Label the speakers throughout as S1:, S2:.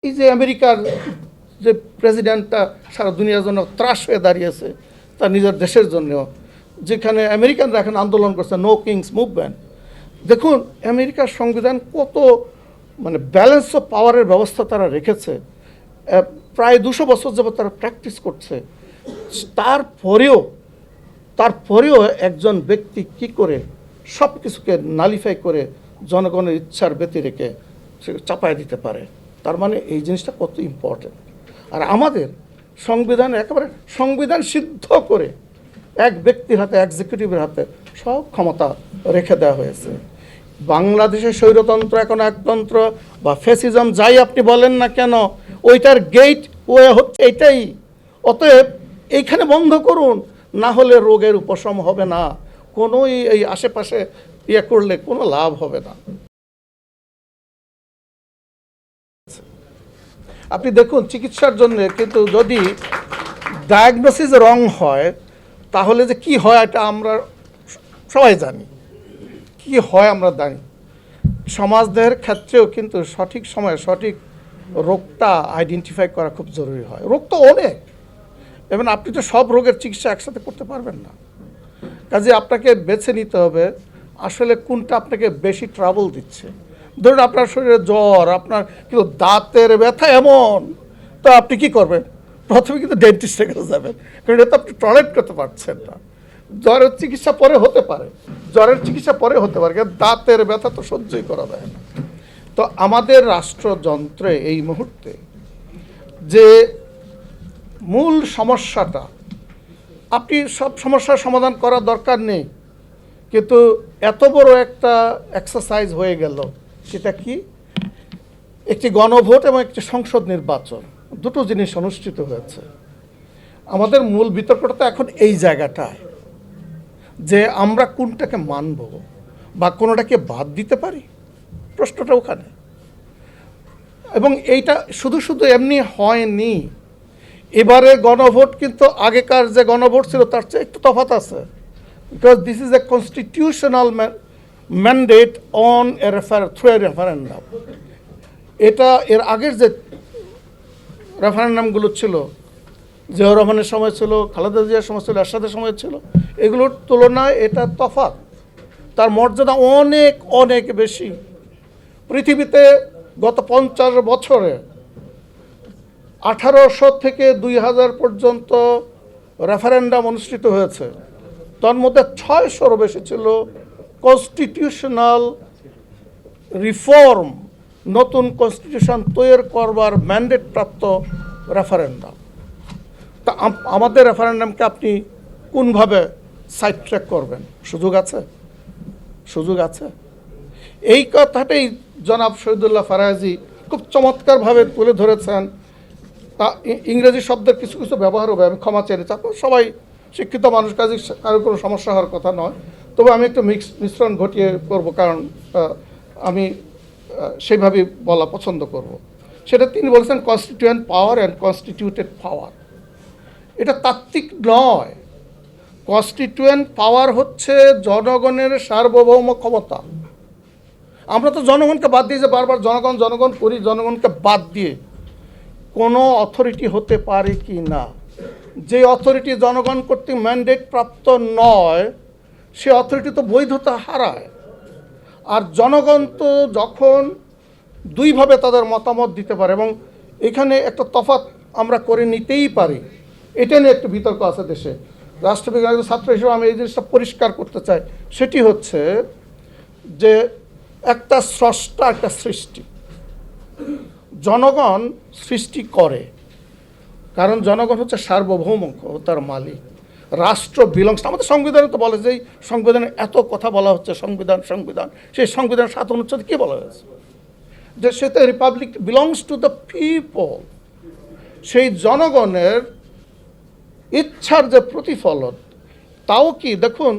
S1: এই যে আমেরিকার যে প্রেসিডেন্টটা সারা দুনিয়ার জন্য ত্রাস হয়ে দাঁড়িয়েছে তার নিজের দেশের জন্য, যেখানে আমেরিকানরা এখন আন্দোলন করছে নো কিংস মুভমেন্ট। দেখুন আমেরিকার সংবিধান কত মানে ব্যালেন্স অফ পাওয়ারের ব্যবস্থা তারা রেখেছে, প্রায় 200 বছর যাবত তারা প্র্যাকটিস করছে। তারপরেও একজন ব্যক্তি কি করে সব কিছুকে নালিফাই করে জনগণের ইচ্ছার ব্যতি রেখে সে চাপায় দিতে পারে, তার মানে এই জিনিসটা কত ইম্পর্টেন্ট। আর আমাদের সংবিধান একেবারে সংবিধান সিদ্ধ করে এক ব্যক্তির হাতে, এক্সিকিউটিভের হাতে সব ক্ষমতা রেখে দেওয়া হয়েছে। বাংলাদেশের স্বৈরতন্ত্র, এখন একতন্ত্র বা ফ্যাসিজম যাই আপনি বলেন না কেন, ওইটার গেট ওয়ে হচ্ছে এটাই। অতএব এইখানে বন্ধ করুন, না হলে রোগের উপশম হবে না, কোনো এই আশেপাশে ইয়ে করলে কোনো লাভ হবে না। আপনি দেখুন চিকিৎসার জন্য কিন্তু যদি ডায়াগনোসিস রং হয় তাহলে যে কি হয় এটা আমরা সবাই জানি, কি হয় আমরা জানি। সমাজদেহের ক্ষেত্রেও কিন্তু সঠিক সময়ে সঠিক রোগটা আইডেন্টিফাই করা খুব জরুরি হয়। রোগ তো অনেক, এবং আপনি তো সব রোগের চিকিৎসা একসাথে করতে পারবেন না, কাজে আপনাকে বেছে নিতে হবে আসলে কোনটা আপনাকে বেশি ট্রাবল দিচ্ছে। ধরুন আপনার শরীরে জ্বর, আপনার কিন্তু দাঁতের ব্যথা এমন, তো আপনি কি করবেন? প্রথমে কিন্তু ডেন্টিস্টের কাছে যাবেন, কারণ এটা তো আপনি টলারেট করতে পারছেন না। জ্বরের চিকিৎসা পরে হতে পারে, কিন্তু দাঁতের ব্যথা তো সহ্যই করা যায় না। তো আমাদের রাষ্ট্রযন্ত্রে এই মুহূর্তে যে মূল সমস্যাটা, আপনি সব সমস্যার সমাধান করার দরকার নেই, কিন্তু এত বড় একটা এক্সারসাইজ হয়ে গেল, সেটা কি? একটি গণভোট এবং একটি সংসদ নির্বাচন, দুটো জিনিস অনুষ্ঠিত হয়েছে। আমাদের মূল বিতর্কটা তো এখন এই জায়গাটায় যে আমরা কোনটাকে মানব বা কোনোটাকে বাদ দিতে পারি, প্রশ্নটা ওখানে। এবং এইটা শুধু এমনি হয়নি, এবারে গণভোট কিন্তু আগেকার যে গণভোট ছিল তার চেয়ে একটু তফাৎ আছে, because this is a constitutional mandate on a through a referendum. এটা এর আগের যে রেফারেন্ডামগুলো ছিল, জিয়াউর রহমানের সময় ছিল, খালেদা জিয়ার সময় ছিল, এরশাদের সময় ছিল, এগুলোর তুলনায় এটা তফাৎ, তার মর্যাদা অনেক অনেক বেশি। পৃথিবীতে গত 50 বছরে 1800 থেকে 2000 পর্যন্ত রেফারেন্ডাম অনুষ্ঠিত হয়েছে, তার মধ্যে 600-ও বেশি ছিল কনস্টিটিউশনাল রিফর্ম, নতুন কনস্টিটিউশন তৈরি করবার ম্যান্ডেট প্রাপ্ত রেফারেন্ডাম। তা আমাদের রেফারেন্ডামকে আপনি কোনভাবে সাইড ট্র্যাক করবেন? সুযোগ আছে। এই কথাটাই জনাব শহীদুল্লাহ ফারাজি খুব চমৎকারভাবে তুলে ধরেছেন। তা ইংরেজি শব্দের কিছু ব্যবহার হবে, আমি ক্ষমা চেয়ে নিচ্ছি। সবাই শিক্ষিত মানুষ, কাজে কারোর কোনো সমস্যা হওয়ার কথা নয়, তবে আমি একটু মিশ্রণ ঘটিয়ে করব, কারণ আমি সেইভাবেই বলা পছন্দ করব। সেটা তিনি বলেছেন কনস্টিটিউয়েন্ট পাওয়ার অ্যান্ড কনস্টিটিউটেড পাওয়ার। এটা তাত্ত্বিক নয়। কনস্টিটিউয়েন্ট পাওয়ার হচ্ছে জনগণের সার্বভৌম ক্ষমতা। আমরা তো জনগণকে বাদ দিয়ে যে বারবার জনগণ করি, জনগণকে বাদ দিয়ে কোনো অথরিটি হতে পারে কি না? যে অথরিটি জনগণ কর্তৃক ম্যান্ডেট প্রাপ্ত নয়, সে অথরিটি তো বৈধতা হারায়। আর জনগণ তো যখন দুইভাবে তাদের মতামত দিতে পারে, এবং এখানে একটা তফাৎ আমরা করে নিতেই পারি, এটা নিয়ে একটু বিতর্ক আছে দেশে। রাষ্ট্রবিজ্ঞানের ছাত্র হিসেবে আমি এই জিনিসটা পরিষ্কার করতে চাই। সেটি হচ্ছে যে একটা স্রষ্টা, একটা সৃষ্টি, জনগণ সৃষ্টি করে, কারণ জনগণ হচ্ছে সার্বভৌমতার মালিক। রাষ্ট্র বিলংস, আমাদের সংবিধানে তো বলে যে সংবিধানে এত কথা বলা হচ্ছে সংবিধান, সেই সংবিধানের 7 অনুচ্ছেদে কী বলা হয়েছে? যে সেটা Republic belongs to the people. সেই জনগণের ইচ্ছার যে প্রতিফলন, তাও কি দেখুন,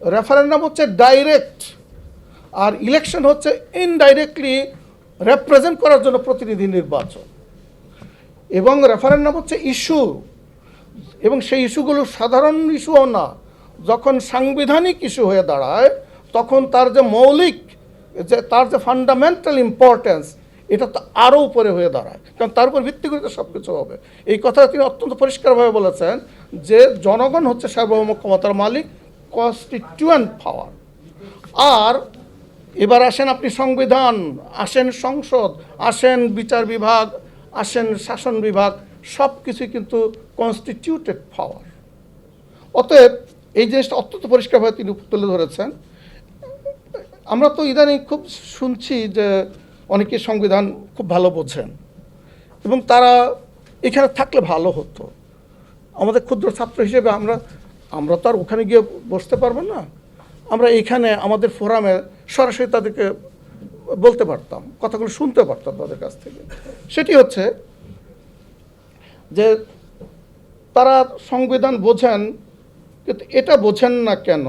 S1: রেফারেন্ডাম হচ্ছে ডাইরেক্ট, আর ইলেকশন হচ্ছে ইনডাইরেক্টলি রেপ্রেজেন্ট করার জন্য প্রতিনিধি নির্বাচন। এবং রেফারেন্ডাম হচ্ছে ইস্যু, এবং সেই ইস্যুগুলো সাধারণ ইস্যুও না, যখন সাংবিধানিক ইস্যু হয়ে দাঁড়ায় তখন তার যে মৌলিক, তার যে ফান্ডামেন্টাল ইম্পর্টেন্স, এটা তো আরও উপরে হয়ে দাঁড়ায়, কারণ তার উপর ভিত্তি করে তো সব কিছু হবে। এই কথা তিনি অত্যন্ত পরিষ্কারভাবে বলেছেন যে জনগণ হচ্ছে সার্বভৌম ক্ষমতার মালিক, কনস্টিটিউয়েন্ট পাওয়ার। আর এবার আসেন আপনি সংবিধান, আসেন সংসদ, আসেন বিচার বিভাগ, আসেন শাসন বিভাগ, সব কিছুই কিন্তু কনস্টিটিউটেড পাওয়ার। অতএব এই জিনিসটা অত্যন্ত পরিষ্কারভাবে তিনি তুলে ধরেছেন। আমরা তো ইদানিং খুব শুনছি যে অনেকে সংবিধান খুব ভালো বোঝেন এবং তারা এখানে থাকলে ভালো হতো। আমাদের ক্ষুদ্র ছাত্র হিসেবে আমরা তো আর ওখানে গিয়ে বসতে পারবো না, আমরা এখানে আমাদের ফোরামে সরাসরি তাদেরকে বলতে পারতাম, কথাগুলো শুনতে পারতাম তাদের কাছ থেকে। সেটি হচ্ছে যে তারা সংবিধান বোঝেন, কিন্তু এটা বোঝেন না কেন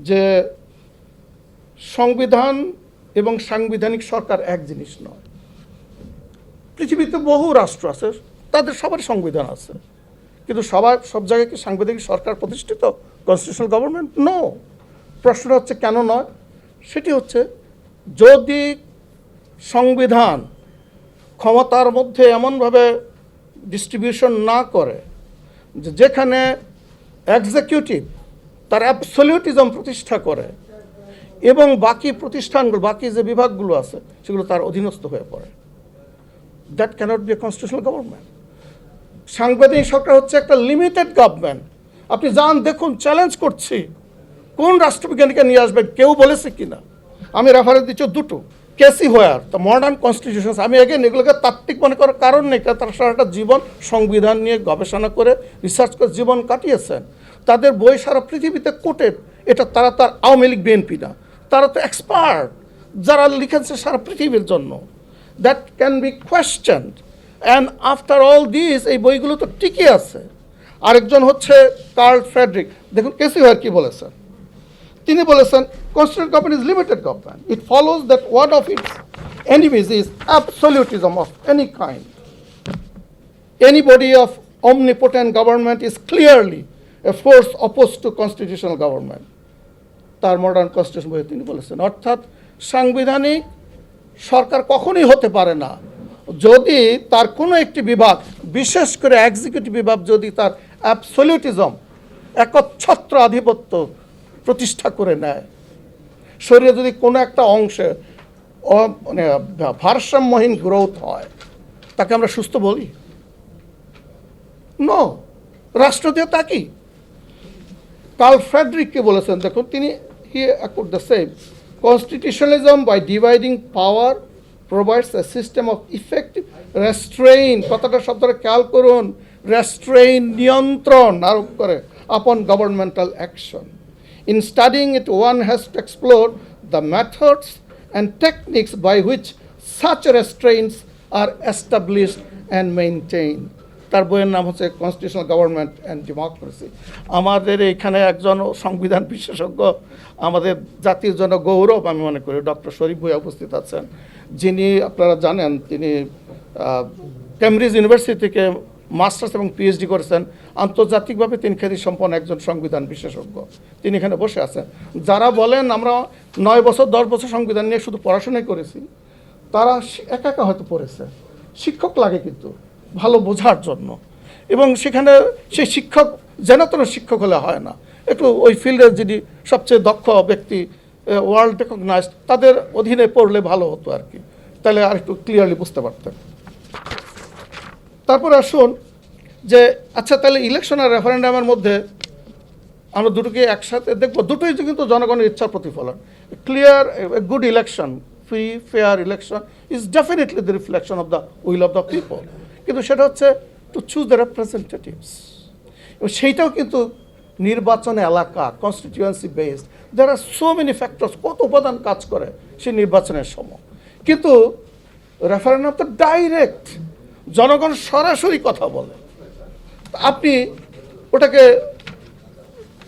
S1: যে সংবিধান এবং সাংবিধানিক সরকার এক জিনিস নয়। পৃথিবীতে বহু রাষ্ট্র আছে, তাদের সবার সংবিধান আছে, কিন্তু সব জায়গায় কি সাংবিধানিক সরকার প্রতিষ্ঠিত, কনস্টিটিউশনাল গভর্নমেন্ট? নো। প্রশ্ন হচ্ছে কেন নয়? সেটি হচ্ছে যদি সংবিধান ক্ষমতার মধ্যে এমনভাবে ডিস্ট্রিবিউশন না করে যেখানে এক্সিকিউটিভ তার অ্যাবসলিউটিজম প্রতিষ্ঠা করে এবং বাকি প্রতিষ্ঠানগুলো, বাকি যে বিভাগগুলো আছে সেগুলো তার অধীনস্থ হয়ে পড়ে, that cannot be a constitutional government. সাংবিধানিক সরকার হচ্ছে একটা লিমিটেড গভর্নমেন্ট। আপনি যান, দেখুন, চ্যালেঞ্জ করছি, কোন রাষ্ট্রবিজ্ঞানীকে নিয়ে আসবেন, কেউ বলেছে কিনা? আমি রেফারেন্স দিচ্ছি দুটো, কেসি হোয়ার, দ্য মডার্ন কনস্টিটিউশন। আমি এগেন এগুলোকে তাত্ত্বিক মনে করার কারণ নেই, কারণ তারা সারাটা জীবন সংবিধান নিয়ে গবেষণা করে, রিসার্চ করে জীবন কাটিয়েছেন। তাদের বই সারা পৃথিবীতে কোটেড। এটা তারা তার আওয়ামী লীগ বিএনপি না, তারা তো এক্সপার্ট যারা লিখেছে সারা পৃথিবীর জন্য। That can be questioned, and after all this এই বইগুলো তো টিকে আছে। আরেকজন হচ্ছে কার্ল ফ্রেডরিক। দেখুন কেসি হোয়ার কি বলেছেন। তিনি বলেছেন constitutional government is limited government, it follows that one of its enemies is absolutism of any kind. Any body of omnipotent government is clearly a force opposed to constitutional government. তার modern constitution বইয়ে তিনি বলেছেন, অর্থাৎ সাংবিধানিক সরকার কখনোই হতে পারে না যদি তার কোনো একটি বিভাগ, বিশেষ করে এক্সিকিউটিভ বিভাগ, যদি তার অ্যাবসলিউটিজম, একচ্ছত্র আধিপত্য প্রতিষ্ঠা করে নেয়। শরীরে যদি কোনো একটা অংশে মানে ভারসাম্যহীন গ্রোথ হয়, তাকে আমরা সুস্থ বলি? নো। রাষ্ট্র দিয়ে তা কি? কার্ল ফ্রেডরিককে বলেছেন, দেখুন তিনি he accord the same, constitutionalism by dividing power provides a system of effective restraint, কথাটা শব্দটা খেয়াল করুন, রেস্ট্রেইন, নিয়ন্ত্রণ আরোপ করে upon governmental action. In studying it one has to explore the methods and techniques by which such restraints are established and maintain. তার বইয়ের নাম হচ্ছে কনস্টিটিউশনাল গভর্নমেন্ট অ্যান্ড ডেমোক্রেসি। আমাদের এখানে একজন সংবিধান বিশেষজ্ঞ, আমাদের জাতির জন্য গৌরব আমি মনে করি, ডক্টর শরীফ ভূঁইয়া উপস্থিত আছেন, যিনি আপনারা জানেন তিনি কেমব্রিজ ইউনিভার্সিটি থেকে মাস্টার্স এবং পিএইচডি করেছেন। আন্তর্জাতিকভাবে তিনি খ্যাতিসম্পন্ন একজন সংবিধান বিশেষজ্ঞ, তিনি এখানে বসে আছেন। যারা বলেন আমরা 9 বছর 10 বছর সংবিধান নিয়ে শুধু পড়াশোনাই করেছি, তারা একা একা হয়তো পড়েছে, শিক্ষক লাগে কিন্তু ভালো বোঝার জন্য। এবং সেখানে সেই শিক্ষক যেন তেন শিক্ষক হলে হয় না, একটু ওই ফিল্ডের যিনি সবচেয়ে দক্ষ ব্যক্তি, ওয়ার্ল্ড রেকগনাইজড, তাদের অধীনে পড়লে ভালো হতো আর কি, তাহলে আর একটু ক্লিয়ারলি বুঝতে পারতেন। তারপর আসুন যে আচ্ছা, তাহলে ইলেকশন আর রেফারেন্ডামের মধ্যে আমরা দুটোকে একসাথে দেখব। দুটোই কিন্তু জনগণের ইচ্ছার প্রতিফলন। Clear good election, free fair election is definitely the reflection of the will of the people, কিন্তু সেটা হচ্ছে টু চুজ দ্য রেপ্রেজেন্টেটিভস। এবং সেইটাও কিন্তু নির্বাচন এলাকা, কনস্টিটিউয়েন্সি বেসড, দেয়ার আর সো মেনি ফ্যাক্টরস, কত উপাদান কাজ করে সেই নির্বাচনের সময়। কিন্তু রেফারেন্ডাম তো ডাইরেক্ট, জনগণ সরাসরি কথা বলে, আপনি ওটাকে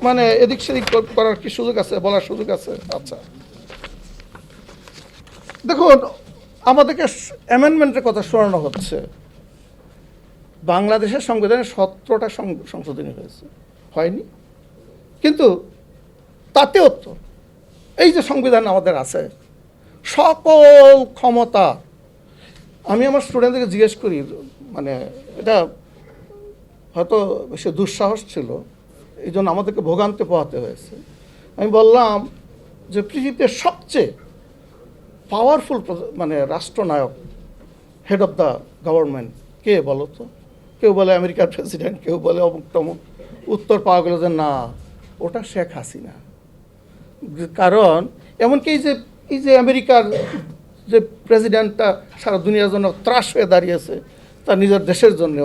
S1: মানে এদিক সেদিক করার কি সুযোগ আছে, বলার সুযোগ আছে? আচ্ছা দেখুন, আমাদেরকে অ্যামেন্ডমেন্টের কথা শোনানো হচ্ছে। বাংলাদেশের সংবিধানে 17টা সংশোধনী হয়েছে, হয়নি? কিন্তু তাতেও তো এই যে সংবিধান আমাদের আছে, সকল ক্ষমতা আমি আমার স্টুডেন্টদেরকে জিজ্ঞেস করি, মানে এটা হয়তো বেশি দুঃসাহস ছিল, এই জন্য আমাদেরকে ভোগান্তি পোহাতে হয়েছে। আমি বললাম যে পৃথিবীতে সবচেয়ে পাওয়ারফুল মানে রাষ্ট্রনায়ক, হেড অফ দ্য গভর্নমেন্ট কে বলো তো? কেউ বলে আমেরিকার প্রেসিডেন্ট, কেউ বলে অমুক তমুক। উত্তর পাওয়া গেল যে না, ওটা শেখ হাসিনা। কারণ এমনকি এই যে আমেরিকার যে প্রেসিডেন্টটা সারা দুনিয়ার জন্য ত্রাস হয়ে দাঁড়িয়েছে তার নিজের দেশের জন্য,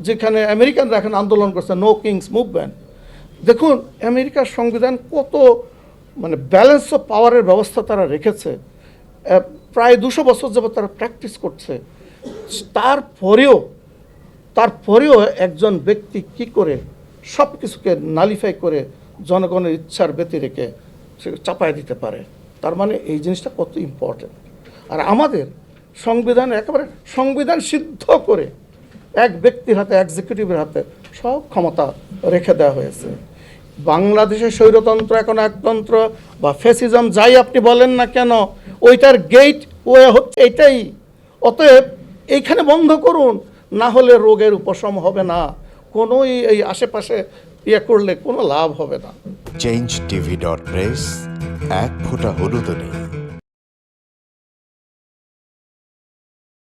S1: যেখানে আমেরিকানরা এখন আন্দোলন করছে নো কিংস মুভমেন্ট। দেখুন আমেরিকার সংবিধান কত মানে ব্যালেন্স অফ পাওয়ারের ব্যবস্থা তারা রেখেছে, প্রায় 200 বছর যাবত তারা প্র্যাকটিস করছে। তারপরেও একজন ব্যক্তি কি করে সব কিছুকে নালিফাই করে জনগণের ইচ্ছার ব্যতি রেখে সে চাপায় দিতে পারে, তার মানে এই জিনিসটা কত ইম্পর্টেন্ট। আর আমাদের সংবিধান একেবারে সংবিধান সিদ্ধ করে এক ব্যক্তির হাতে, এক্সিকিউটিভের হাতে সব ক্ষমতা রেখে দেওয়া হয়েছে। বাংলাদেশের স্বৈরতন্ত্র, এখন একতন্ত্র বা ফ্যাসিজম যাই আপনি বলেন না কেন, ওইটার গেট ওয়ে হচ্ছে এটাই। অতএব এইখানে বন্ধ করুন, না হলে রোগের উপশম হবে না, কোনো এই আশেপাশে ইয়ে করলে কোনো লাভ হবে না।
S2: changeTV.press, এক ফোঁটা হলুদও নেই।